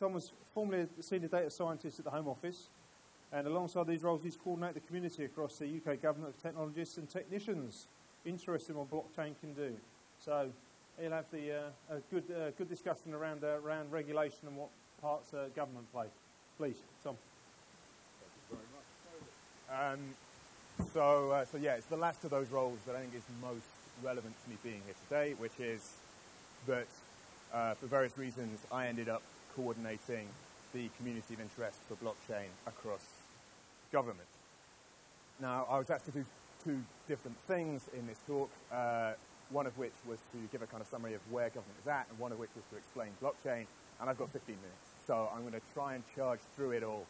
Tom was formerly a senior data scientist at the Home Office, and alongside these roles, he's coordinated the community across the UK government of technologists and technicians interested in what blockchain can do. So he'll have a good discussion around regulation and what parts government play. Please, Tom. Thank you very much. So yeah, it's the last of those roles that I think is most relevant to me being here today, which is that for various reasons I ended up coordinating the community of interest for blockchain across government. Now, I was asked to do two different things in this talk, one of which was to give a kind of summary of where government is at, and one of which was to explain blockchain, and I've got 15 minutes. So I'm going to try and charge through it all,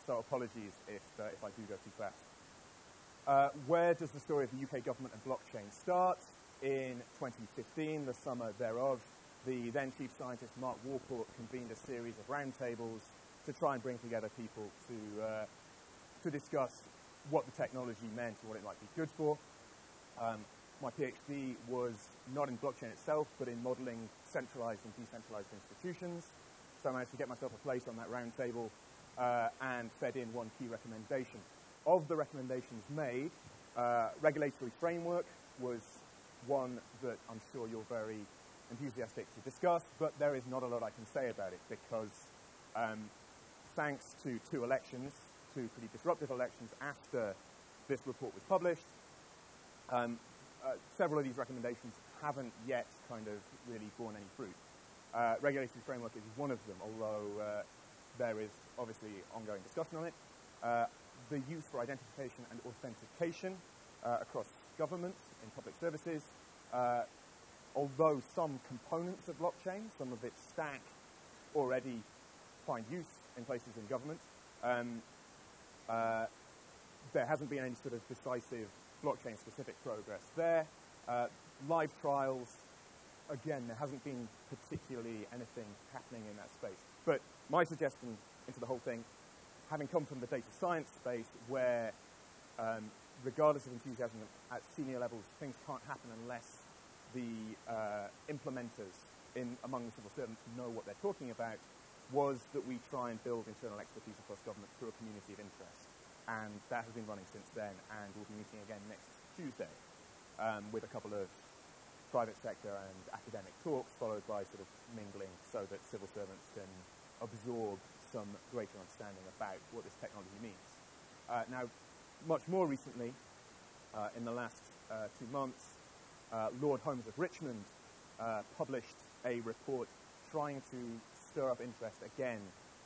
so apologies if I do go too fast. Where does the story of the UK government and blockchain start? In 2015, the summer thereof, the then chief scientist Mark Warport convened a series of roundtables to try and bring together people to discuss what the technology meant and what it might be good for. My PhD was not in blockchain itself, but in modeling centralized and decentralized institutions. So I managed to get myself a place on that roundtable and fed in one key recommendation. Of the recommendations made, regulatory framework was one that I'm sure you're very enthusiastic to discuss, but there is not a lot I can say about it because thanks to two elections, two pretty disruptive elections after this report was published, several of these recommendations haven't yet kind of really borne any fruit. Regulatory framework is one of them, although there is obviously ongoing discussion on it. The use for identification and authentication across government in public services, although some components of blockchain, some of its stack already find use in places in government, there hasn't been any sort of decisive blockchain-specific progress there. Live trials, again, there hasn't been particularly anything happening in that space. But my suggestion into the whole thing, having come from the data science space where, regardless of enthusiasm at senior levels, things can't happen unless the implementers among the civil servants know what they're talking about, was that we try and build internal expertise across government through a community of interest. And that has been running since then, and we'll be meeting again next Tuesday with a couple of private sector and academic talks, followed by sort of mingling so that civil servants can absorb some greater understanding about what this technology means. Now, much more recently, in the last 2 months, Lord Holmes of Richmond published a report trying to stir up interest again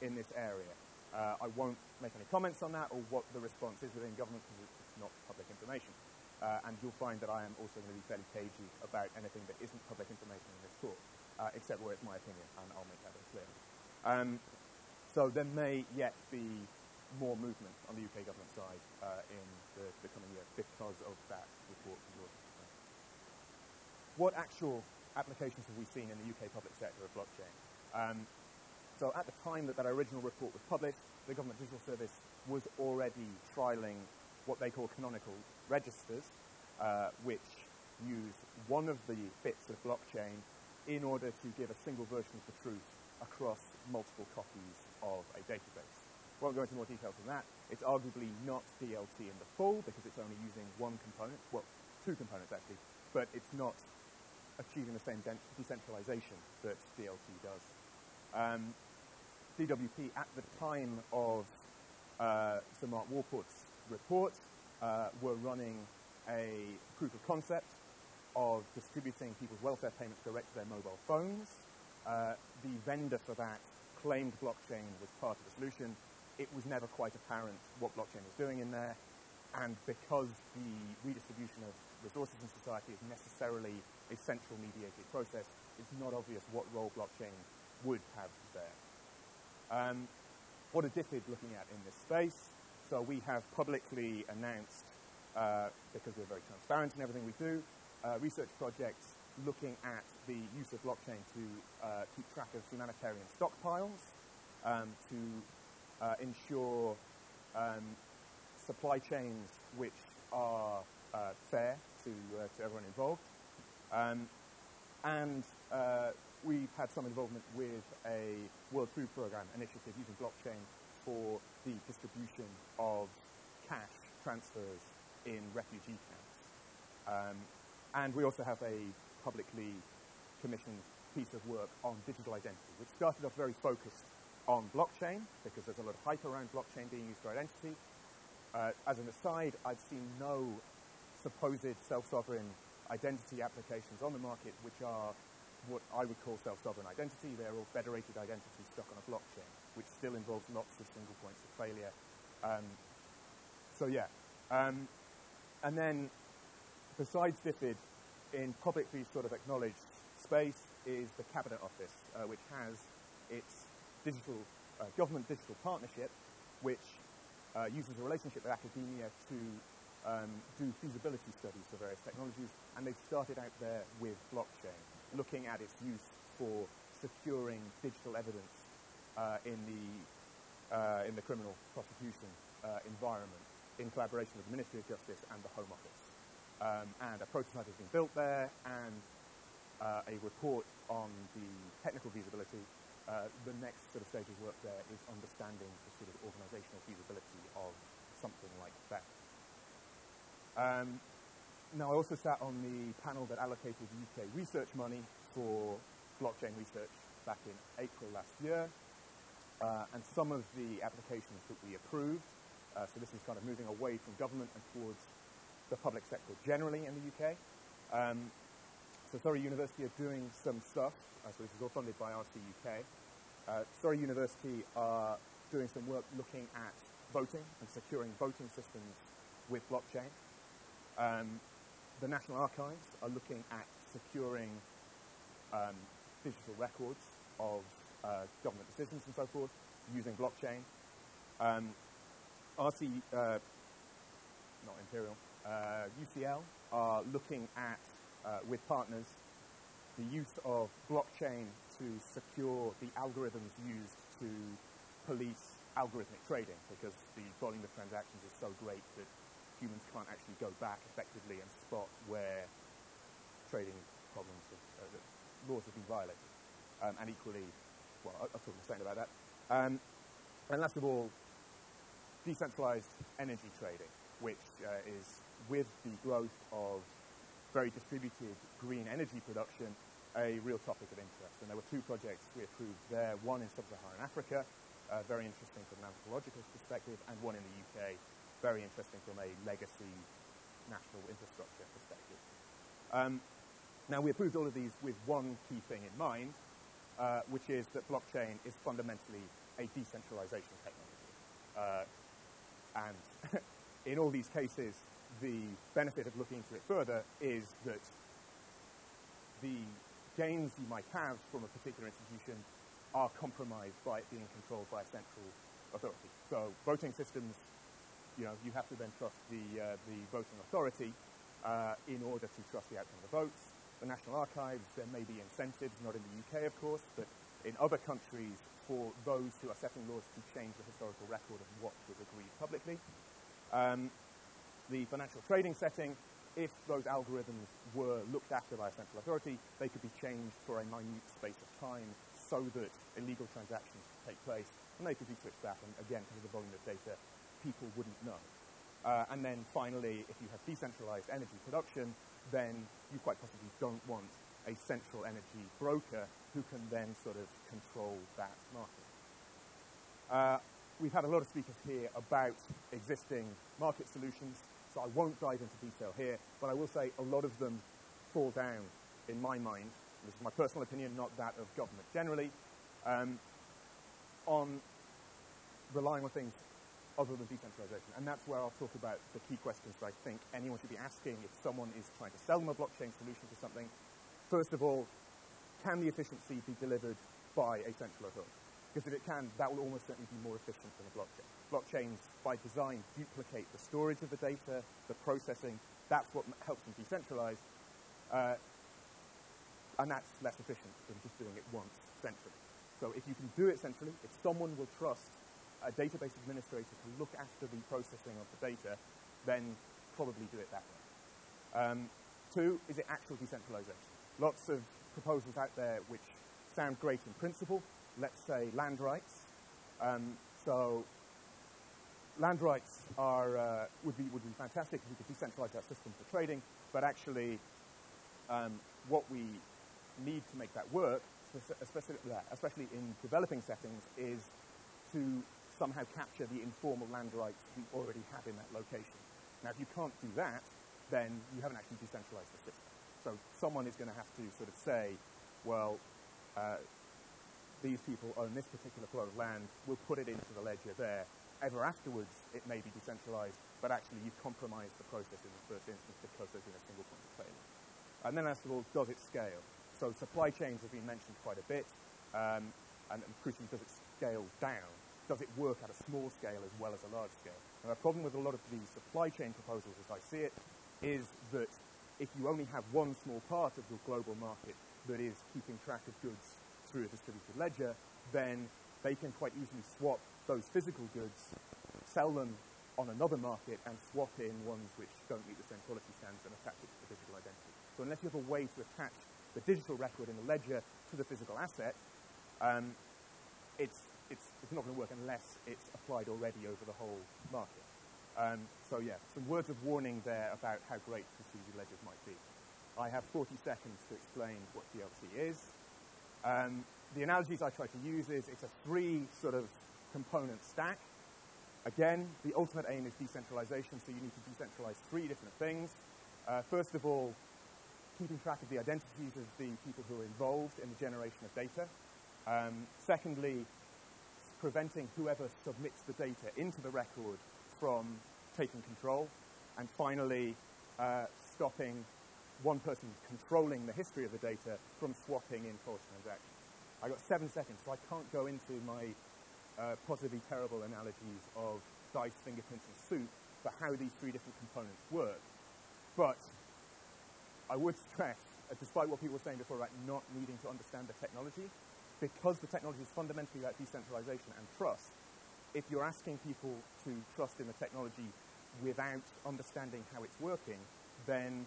in this area. I won't make any comments on that or what the response is within government because it's not public information. And you'll find that I am also going to be fairly cagey about anything that isn't public information in this talk, except where it's my opinion, and I'll make that very clear. So there may yet be more movement on the UK government side in the coming year because of that report from Lord. What actual applications have we seen in the UK public sector of blockchain? So at the time that original report was published, the Government Digital Service was already trialling what they call canonical registers, which use one of the bits of blockchain in order to give a single version of the truth across multiple copies of a database. Won't go into more details than that. It's arguably not DLT in the full because it's only using one component, well, two components actually, but it's not achieving the same decentralization that DLT does. DWP at the time of Sir Mark Warport's report were running a proof of concept of distributing people's welfare payments direct to their mobile phones. The vendor for that claimed blockchain was part of the solution. It was never quite apparent what blockchain was doing in there, and because the redistribution of resources in society is necessarily a central mediated process, it's not obvious what role blockchain would have there. What are DFID looking at in this space? So we have publicly announced, because we're very transparent in everything we do, research projects looking at the use of blockchain to keep track of humanitarian stockpiles, to ensure supply chains which are fair to everyone involved. And we've had some involvement with a World Food Programme initiative using blockchain for the distribution of cash transfers in refugee camps. And we also have a publicly commissioned piece of work on digital identity, which started off very focused on blockchain, because there's a lot of hype around blockchain being used for identity. As an aside, I've seen no supposed self-sovereign identity applications on the market which are what I would call self-sovereign identity. They're all federated identities stuck on a blockchain, which still involves lots of single points of failure. And then, besides DFID, in publicly sort of acknowledged space is the Cabinet Office, which has its digital government digital partnership, which uses a relationship with academia to do feasibility studies for various technologies, and they've started out there with blockchain, looking at its use for securing digital evidence in the criminal prosecution environment, in collaboration with the Ministry of Justice and the Home Office. And a prototype has been built there, and a report on the technical feasibility. The next sort of stage of work there is understanding the sort of organizational feasibility of something like that. Now, I also sat on the panel that allocated UK research money for blockchain research back in April last year, and some of the applications that we approved, so this is kind of moving away from government and towards the public sector generally in the UK. So Surrey University are doing some stuff, so this is all funded by RC UK. Surrey University are doing some work looking at voting and securing voting systems with blockchain. The National Archives are looking at securing digital records of government decisions and so forth using blockchain. RC, not Imperial, UCL are looking at, with partners, the use of blockchain to secure the algorithms used to police algorithmic trading, because the volume of transactions is so great that humans can't actually go back effectively and spot where trading problems, laws have been violated. And equally, well, I'll talk in a second about that. And last of all, decentralized energy trading, which is, with the growth of very distributed green energy production, a real topic of interest. And there were two projects we approved there, one in sub-Saharan Africa, very interesting from an anthropological perspective, and one in the UK, very interesting from a legacy national infrastructure perspective. Now, we approved all of these with one key thing in mind, which is that blockchain is fundamentally a decentralization technology. And in all these cases, the benefit of looking into it further is that the gains you might have from a particular institution are compromised by it being controlled by a central authority. So voting systems, you know, you have to then trust the voting authority in order to trust the outcome of the votes. The National Archives, there may be incentives, not in the UK, of course, but in other countries for those who are setting laws to change the historical record of what was agreed publicly. The financial trading setting, if those algorithms were looked after by a central authority, they could be changed for a minute space of time so that illegal transactions could take place, and they could be switched back, and again, because of the volume of data, people wouldn't know. And then finally, if you have decentralized energy production, then you quite possibly don't want a central energy broker who can then sort of control that market. We've had a lot of speakers here about existing market solutions, so I won't dive into detail here, but I will say a lot of them fall down, in my mind, this is my personal opinion, not that of government generally, on relying on things other than decentralization. And that's where I'll talk about the key questions that I think anyone should be asking if someone is trying to sell them a blockchain solution to something. First of all, can the efficiency be delivered by a central authority? Because if it can, that will almost certainly be more efficient than a blockchain. Blockchains, by design, duplicate the storage of the data, the processing. That's what helps them decentralize. And that's less efficient than just doing it once centrally. So if you can do it centrally, if someone will trust a database administrator to look after the processing of the data, then probably do it that way. Two, is it actual decentralization? lots of proposals out there which sound great in principle. Let's say land rights. So land rights would be fantastic if we could decentralize that system for trading, but actually what we need to make that work, especially in developing settings, is to somehow capture the informal land rights we already have in that location. Now, if you can't do that, then you haven't actually decentralized the system. So someone is going to have to sort of say, well, these people own this particular plot of land, we'll put it into the ledger there. Ever afterwards, it may be decentralized, but actually you've compromised the process in the first instance because there's been a single point of failure. And then last of all, does it scale? So supply chains have been mentioned quite a bit, and crucially, does it scale down? Does it work at a small scale as well as a large scale? And the problem with a lot of these supply chain proposals, as I see it, is that if you only have one small part of your global market that is keeping track of goods through a distributed ledger, then they can quite easily swap those physical goods, sell them on another market, and swap in ones which don't meet the same quality standards and attach it to the digital identity. So unless you have a way to attach the digital record in the ledger to the physical asset, it's not going to work unless it's applied already over the whole market. So yeah, some words of warning there about how great distributed ledgers might be. I have 40 seconds to explain what DLC is. The analogies I try to use is it's a 3 sort of component stack. Again, the ultimate aim is decentralization, so you need to decentralize 3 different things. First of all, keeping track of the identities of the people who are involved in the generation of data. Secondly, preventing whoever submits the data into the record from taking control. And finally, stopping one person controlling the history of the data from swapping in false transactions. I've got 7 seconds, so I can't go into my possibly terrible analogies of dice, fingerprints, and soup for how these 3 different components work. But I would stress, despite what people were saying before about not needing to understand the technology, because the technology is fundamentally about decentralization and trust, if you're asking people to trust in the technology without understanding how it's working, then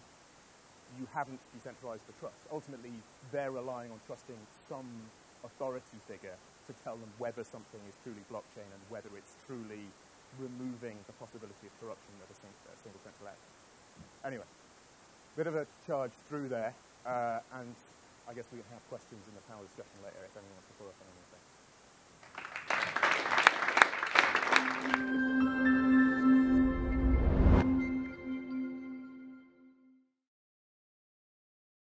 you haven't decentralized the trust. Ultimately, they're relying on trusting some authority figure to tell them whether something is truly blockchain and whether it's truly removing the possibility of corruption of a single central act. Anyway, bit of a charge through there, and I guess we can have questions in the panel discussion later if anyone wants to follow up on anything.